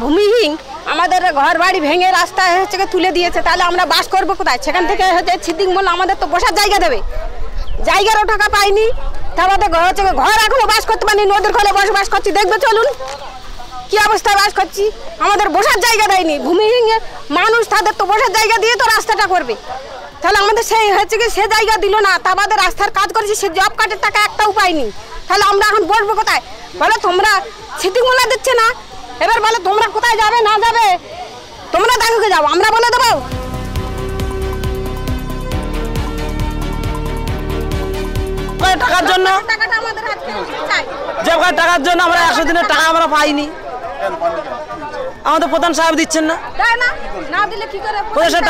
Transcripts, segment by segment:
ভূমিহীন আমাদের ঘর বাড়ি ভেঙে রাস্তায় হচ্ছে তুলে দিয়েছে, তাহলে আমরা বাস করবো কোথায়? সেখান থেকে হচ্ছে সিদ্দিক মোল্লা আমাদের তো বসার জায়গা দেবে, জায়গারও টাকা পাইনি, তারপরে হচ্ছে ঘর এখনো বাস করতে পারিনি, নদীর খোলে বসবাস করছি, দেখবে চলুন কি অবস্থায় বাস করছি। আমাদের বসার জায়গা দেয়নি, ভূমিহীন মানুষ তাদের তো বসার জায়গা দিয়ে তো রাস্তাটা করবে, তাহলে আমাদের সেই হচ্ছে কি সে জায়গা দিল না, তারপরে রাস্তার কাজ করেছি, সে জব কার্ডের টাকা একটাও পাইনি, তাহলে আমরা এখন বসবো কোথায়? বলো তোমরা সিদ্দিক মোল্লা দিচ্ছে না, এবার বলো তোমরা কোথায় যাবে না যাবে, তোমরা দেখে যাও, আমরা বলে দেবো। টাকার জন্য টাকার জন্য আমরা 100 দিনের টাকা আমরা পাইনি, আমাদের প্রধান সাহেব দিচ্ছেন না,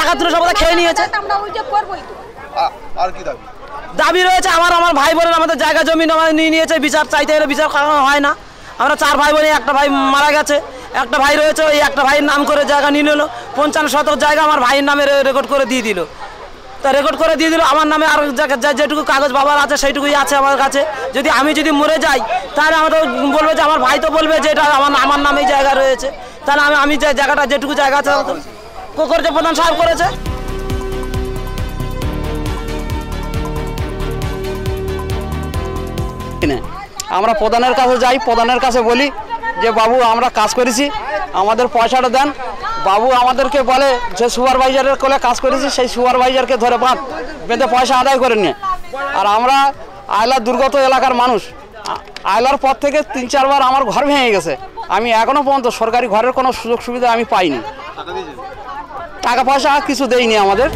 টাকা তুলে সব খেয়ে নিয়েছে। দাবি রয়েছে আমার ভাই বোনের আমাদের জায়গা জমি নিয়ে নিয়েছে, বিচার চাইতে গেলে বিচার করানো হয় না। আমরা 4 ভাই বোনে, একটা ভাই মারা গেছে, একটা ভাই রয়েছে, ওই একটা ভাইয়ের নাম করে জায়গা নিয়ে নিল, 55 শতক জায়গা আমার ভাইয়ের নামে রেকর্ড করে দিয়ে দিল। তা রেকর্ড করে দিয়ে দিল আমার নামে, আর যেটুকু কাগজ বাবার আছে সেইটুকুই আছে আমার কাছে। আমি যদি মরে যাই তাহলে আমাদের বলবে যে আমার ভাই তো বলবে যে এটা আমার নামেই জায়গা রয়েছে, তাহলে আমি যে জায়গাটা যেটুকু জায়গা আছে করেছে প্রধান সাহেব করেছে। আমরা প্রধানের কাছে যাই, প্রধানের কাছে বলি যে বাবু আমরা কাজ করেছি, আমাদের পয়সাটা দেন। বাবু আমাদেরকে বলে যে সুপারভাইজারের কোলে কাজ করেছি, সেই সুপারভাইজারকে ধরে বেঁধে পয়সা আদায় করে নিয়ে। আর আমরা আয়লার দুর্গত এলাকার মানুষ, আয়লার পর থেকে 3-4 বার আমার ঘর ভেঙে গেছে, আমি এখনো পর্যন্ত সরকারি ঘরের কোনো সুযোগ সুবিধা আমি পাইনি, টাকা পয়সা কিছু দেয়নি আমাদের।